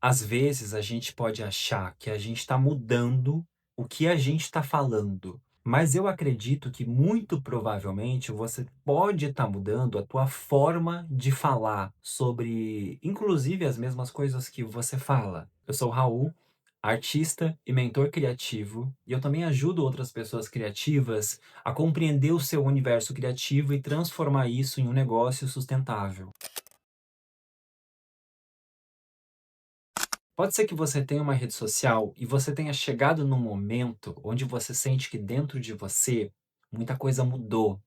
Às vezes a gente pode achar que a gente está mudando o que a gente está falando, mas eu acredito que muito provavelmente você pode estar mudando a tua forma de falar sobre, inclusive, as mesmas coisas que você fala. Eu sou o Raul, artista e mentor criativo, e eu também ajudo outras pessoas criativas a compreender o seu universo criativo e transformar isso em um negócio sustentável. Pode ser que você tenha uma rede social e você tenha chegado num momento onde você sente que dentro de você muita coisa mudou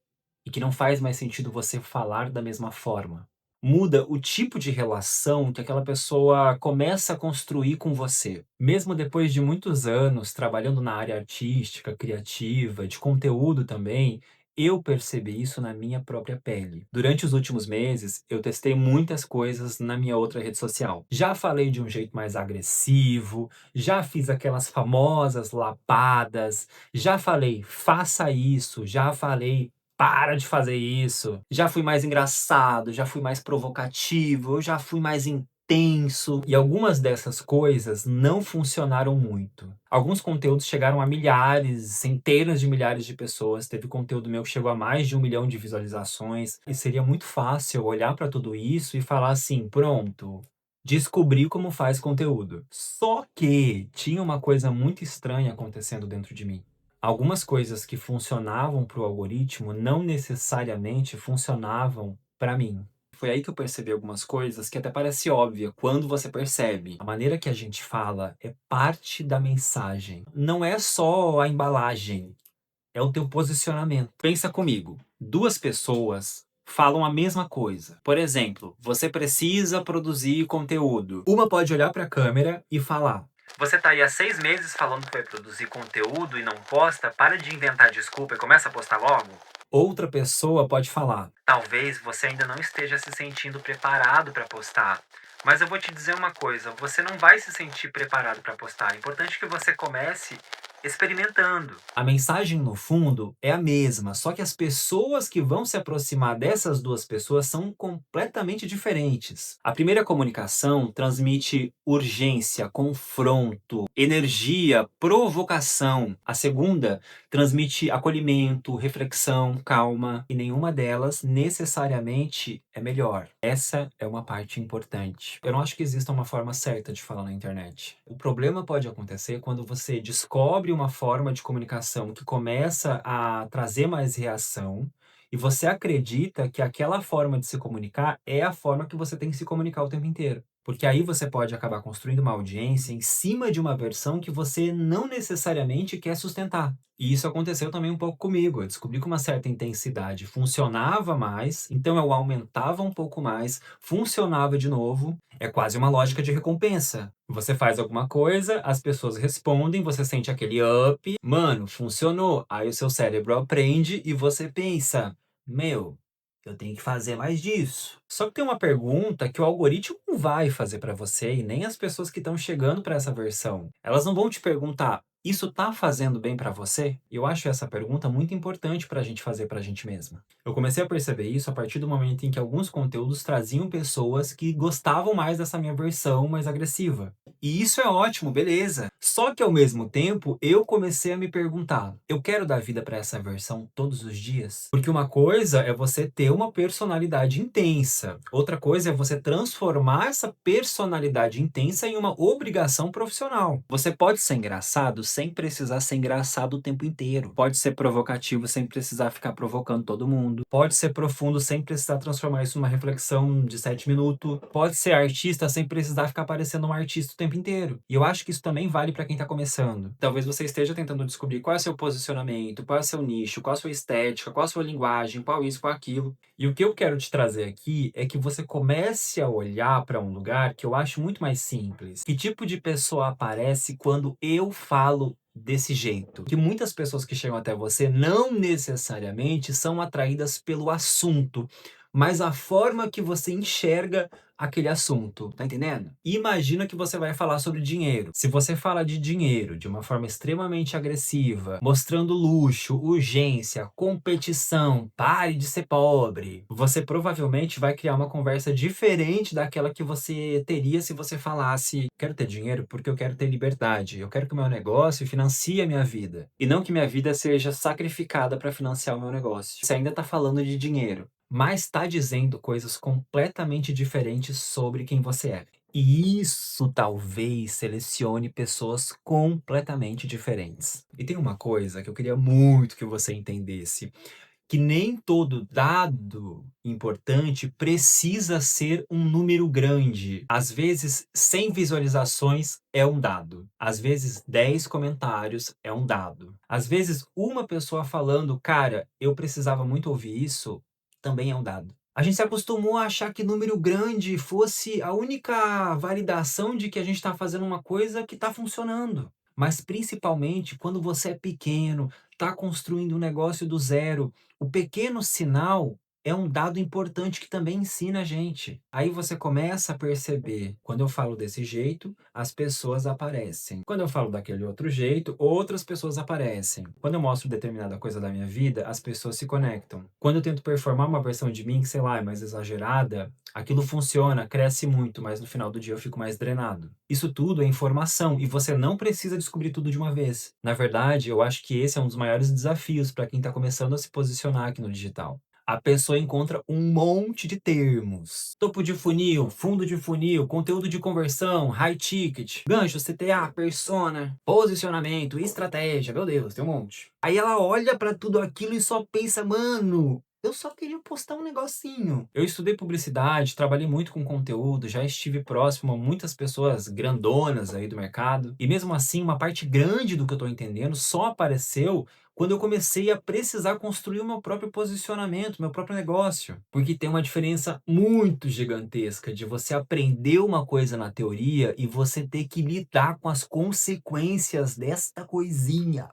e que não faz mais sentido você falar da mesma forma. Muda o tipo de relação que aquela pessoa começa a construir com você. Mesmo depois de muitos anos trabalhando na área artística, criativa, de conteúdo também, eu percebi isso na minha própria pele. Durante os últimos meses, eu testei muitas coisas na minha outra rede social. Já falei de um jeito mais agressivo, já fiz aquelas famosas lapadas, já falei faça isso, já falei para de fazer isso. Já fui mais engraçado, já fui mais provocativo, eu já fui mais intenso. E algumas dessas coisas não funcionaram muito. Alguns conteúdos chegaram a milhares, centenas de milhares de pessoas. Teve conteúdo meu que chegou a mais de 1 milhão de visualizações. E seria muito fácil olhar para tudo isso e falar assim: pronto, descobri como faz conteúdo. Só que tinha uma coisa muito estranha acontecendo dentro de mim. Algumas coisas que funcionavam para o algoritmo não necessariamente funcionavam para mim. Foi aí que eu percebi algumas coisas que até parece óbvia quando você percebe. A maneira que a gente fala é parte da mensagem. Não é só a embalagem, é o teu posicionamento. Pensa comigo, duas pessoas falam a mesma coisa. Por exemplo, você precisa produzir conteúdo. Uma pode olhar para a câmera e falar: você tá aí há 6 meses falando que vai produzir conteúdo e não posta, para de inventar desculpa e começa a postar logo. Outra pessoa pode falar: talvez você ainda não esteja se sentindo preparado para postar. Mas eu vou te dizer uma coisa, você não vai se sentir preparado para postar. É importante que você comece experimentando. A mensagem, no fundo, é a mesma, só que as pessoas que vão se aproximar dessas duas pessoas são completamente diferentes. A primeira comunicação transmite urgência, confronto, energia, provocação. A segunda transmite acolhimento, reflexão, calma, e nenhuma delas necessariamente é melhor. Essa é uma parte importante. Eu não acho que exista uma forma certa de falar na internet. O problema pode acontecer quando você descobre uma forma de comunicação que começa a trazer mais reação e você acredita que aquela forma de se comunicar é a forma que você tem que se comunicar o tempo inteiro. Porque aí você pode acabar construindo uma audiência em cima de uma versão que você não necessariamente quer sustentar. E isso aconteceu também um pouco comigo. Eu descobri que uma certa intensidade funcionava mais, então eu aumentava um pouco mais, funcionava de novo. É quase uma lógica de recompensa. Você faz alguma coisa, as pessoas respondem, você sente aquele up, mano, funcionou. Aí o seu cérebro aprende e você pensa: meu, eu tenho que fazer mais disso. Só que tem uma pergunta que o algoritmo não vai fazer para você e nem as pessoas que estão chegando para essa versão. Elas não vão te perguntar: isso tá fazendo bem para você? Eu acho essa pergunta muito importante para a gente fazer para a gente mesma. Eu comecei a perceber isso a partir do momento em que alguns conteúdos traziam pessoas que gostavam mais dessa minha versão mais agressiva. E isso é ótimo, beleza. Só que ao mesmo tempo, eu comecei a me perguntar: eu quero dar vida para essa versão todos os dias? Porque uma coisa é você ter uma personalidade intensa, outra coisa é você transformar essa personalidade intensa em uma obrigação profissional. Você pode ser engraçado sem precisar ser engraçado o tempo inteiro. Pode ser provocativo sem precisar ficar provocando todo mundo. Pode ser profundo sem precisar transformar isso numa reflexão de 7 minutos. Pode ser artista sem precisar ficar parecendo um artista o tempo inteiro. E eu acho que isso também vale para quem tá começando. Talvez você esteja tentando descobrir qual é o seu posicionamento, qual é o seu nicho, qual é a sua estética, qual é a sua linguagem, qual isso, qual aquilo. E o que eu quero te trazer aqui é que você comece a olhar para um lugar que eu acho muito mais simples. Que tipo de pessoa aparece quando eu falo desse jeito? Que muitas pessoas que chegam até você não necessariamente são atraídas pelo assunto, mas a forma que você enxerga aquele assunto, tá entendendo? Imagina que você vai falar sobre dinheiro. Se você fala de dinheiro de uma forma extremamente agressiva, mostrando luxo, urgência, competição, pare de ser pobre, você provavelmente vai criar uma conversa diferente daquela que você teria se você falasse: quero ter dinheiro porque eu quero ter liberdade, eu quero que o meu negócio financie a minha vida, e não que minha vida seja sacrificada para financiar o meu negócio. Você ainda tá falando de dinheiro, mas está dizendo coisas completamente diferentes sobre quem você é. E isso talvez selecione pessoas completamente diferentes. E tem uma coisa que eu queria muito que você entendesse, que nem todo dado importante precisa ser um número grande. Às vezes, 100 visualizações é um dado. Às vezes, 10 comentários é um dado. Às vezes, uma pessoa falando, cara, eu precisava muito ouvir isso, também é um dado. A gente se acostumou a achar que número grande fosse a única validação de que a gente está fazendo uma coisa que está funcionando. Mas principalmente quando você é pequeno, está construindo um negócio do zero, o pequeno sinal é um dado importante que também ensina a gente. Aí você começa a perceber, quando eu falo desse jeito, as pessoas aparecem. Quando eu falo daquele outro jeito, outras pessoas aparecem. Quando eu mostro determinada coisa da minha vida, as pessoas se conectam. Quando eu tento performar uma versão de mim que, sei lá, é mais exagerada, aquilo funciona, cresce muito, mas no final do dia eu fico mais drenado. Isso tudo é informação e você não precisa descobrir tudo de uma vez. Na verdade, eu acho que esse é um dos maiores desafios para quem está começando a se posicionar aqui no digital. A pessoa encontra um monte de termos. Topo de funil, fundo de funil, conteúdo de conversão, high ticket, gancho, CTA, persona, posicionamento, estratégia. Meu Deus, tem um monte. Aí ela olha para tudo aquilo e só pensa, mano, eu só queria postar um negocinho. Eu estudei publicidade, trabalhei muito com conteúdo, já estive próximo a muitas pessoas grandonas aí do mercado. E mesmo assim, uma parte grande do que eu tô entendendo só apareceu quando eu comecei a precisar construir o meu próprio posicionamento, meu próprio negócio. Porque tem uma diferença muito gigantesca de você aprender uma coisa na teoria e você ter que lidar com as consequências desta coisinha.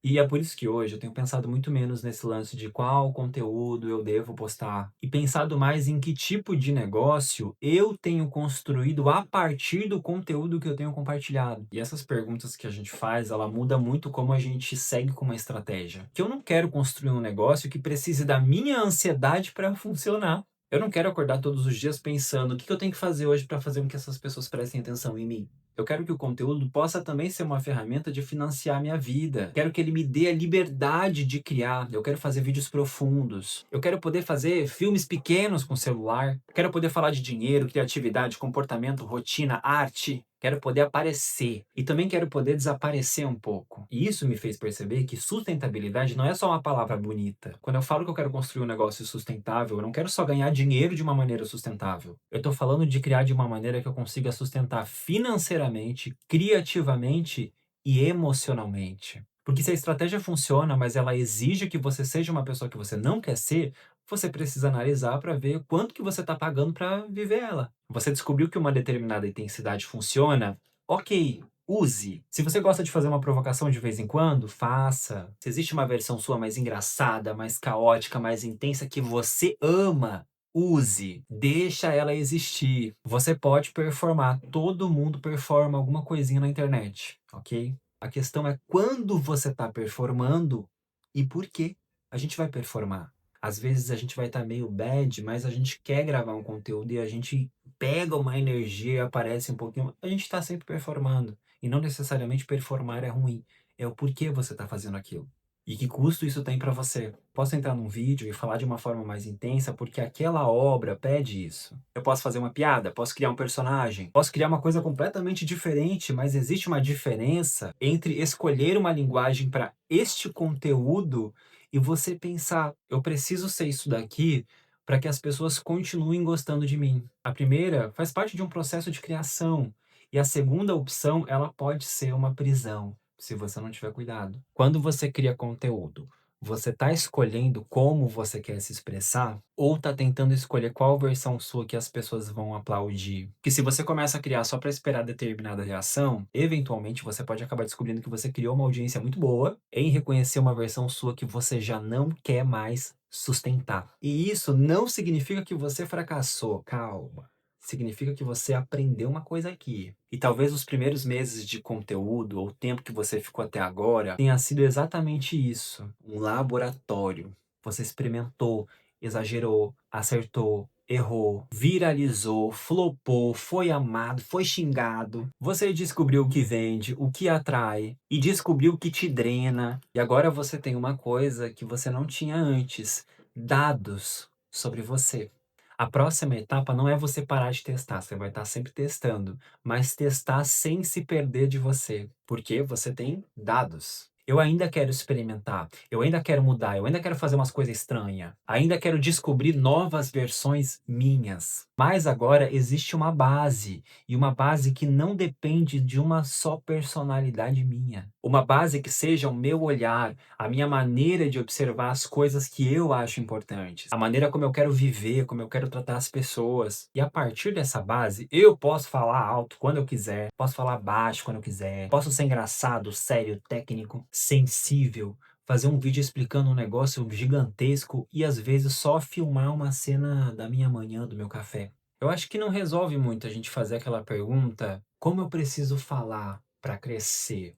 E é por isso que hoje eu tenho pensado muito menos nesse lance de qual conteúdo eu devo postar e pensado mais em que tipo de negócio eu tenho construído a partir do conteúdo que eu tenho compartilhado. E essas perguntas que a gente faz, ela muda muito como a gente segue com uma estratégia. Que eu não quero construir um negócio que precise da minha ansiedade para funcionar. Eu não quero acordar todos os dias pensando o que eu tenho que fazer hoje para fazer com que essas pessoas prestem atenção em mim. Eu quero que o conteúdo possa também ser uma ferramenta de financiar a minha vida. Quero que ele me dê a liberdade de criar. Eu quero fazer vídeos profundos. Eu quero poder fazer filmes pequenos com celular. Quero poder falar de dinheiro, criatividade, comportamento, rotina, arte. Quero poder aparecer. E também quero poder desaparecer um pouco. E isso me fez perceber que sustentabilidade não é só uma palavra bonita. Quando eu falo que eu quero construir um negócio sustentável, eu não quero só ganhar dinheiro de uma maneira sustentável. Eu estou falando de criar de uma maneira que eu consiga sustentar financeiramente, criativamente e emocionalmente. Porque se a estratégia funciona, mas ela exige que você seja uma pessoa que você não quer ser, você precisa analisar para ver quanto que você está pagando para viver ela. Você descobriu que uma determinada intensidade funciona? Ok, use. Se você gosta de fazer uma provocação de vez em quando, faça. Se existe uma versão sua mais engraçada, mais caótica, mais intensa que você ama, use. Deixa ela existir. Você pode performar. Todo mundo performa alguma coisinha na internet, ok? A questão é quando você está performando e por que a gente vai performar. Às vezes a gente vai estar meio bad, mas a gente quer gravar um conteúdo e a gente pega uma energia e aparece um pouquinho. A gente está sempre performando. E não necessariamente performar é ruim. É o porquê você está fazendo aquilo. E que custo isso tem para você. Posso entrar num vídeo e falar de uma forma mais intensa porque aquela obra pede isso. Eu posso fazer uma piada, posso criar um personagem, posso criar uma coisa completamente diferente, mas existe uma diferença entre escolher uma linguagem para este conteúdo e você pensar, eu preciso ser isso daqui para que as pessoas continuem gostando de mim. A primeira faz parte de um processo de criação e a segunda opção, ela pode ser uma prisão, se você não tiver cuidado. Quando você cria conteúdo, Você tá escolhendo como você quer se expressar ou tá tentando escolher qual versão sua que as pessoas vão aplaudir? Que se você começa a criar só para esperar determinada reação, eventualmente você pode acabar descobrindo que você criou uma audiência muito boa em reconhecer uma versão sua que você já não quer mais sustentar. E isso não significa que você fracassou, calma. Significa que você aprendeu uma coisa aqui. E talvez os primeiros meses de conteúdo, ou o tempo que você ficou até agora, tenha sido exatamente isso, um laboratório. Você experimentou, exagerou, acertou, errou, viralizou, flopou, foi amado, foi xingado. Você descobriu o que vende, o que atrai e descobriu o que te drena. E agora você tem uma coisa que você não tinha antes: dados sobre você. A próxima etapa não é você parar de testar, você vai estar sempre testando, mas testar sem se perder de você, porque você tem dados. Eu ainda quero experimentar, eu ainda quero mudar, eu ainda quero fazer umas coisas estranhas, ainda quero descobrir novas versões minhas. Mas agora existe uma base, e uma base que não depende de uma só personalidade minha. Uma base que seja o meu olhar, a minha maneira de observar as coisas que eu acho importantes, a maneira como eu quero viver, como eu quero tratar as pessoas. E a partir dessa base, eu posso falar alto quando eu quiser, posso falar baixo quando eu quiser, posso ser engraçado, sério, técnico, sensível, fazer um vídeo explicando um negócio gigantesco e às vezes só filmar uma cena da minha manhã, do meu café. Eu acho que não resolve muito a gente fazer aquela pergunta: como eu preciso falar para crescer?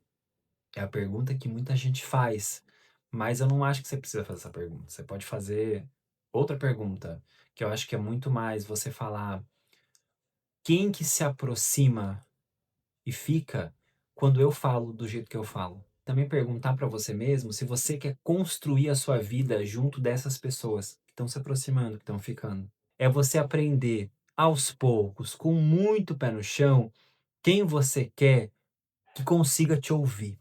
É a pergunta que muita gente faz, mas eu não acho que você precisa fazer essa pergunta. Você pode fazer outra pergunta, que eu acho que é muito mais você falar: quem que se aproxima e fica quando eu falo do jeito que eu falo? Também perguntar para você mesmo se você quer construir a sua vida junto dessas pessoas que estão se aproximando, que estão ficando. É você aprender aos poucos, com muito pé no chão, quem você quer que consiga te ouvir.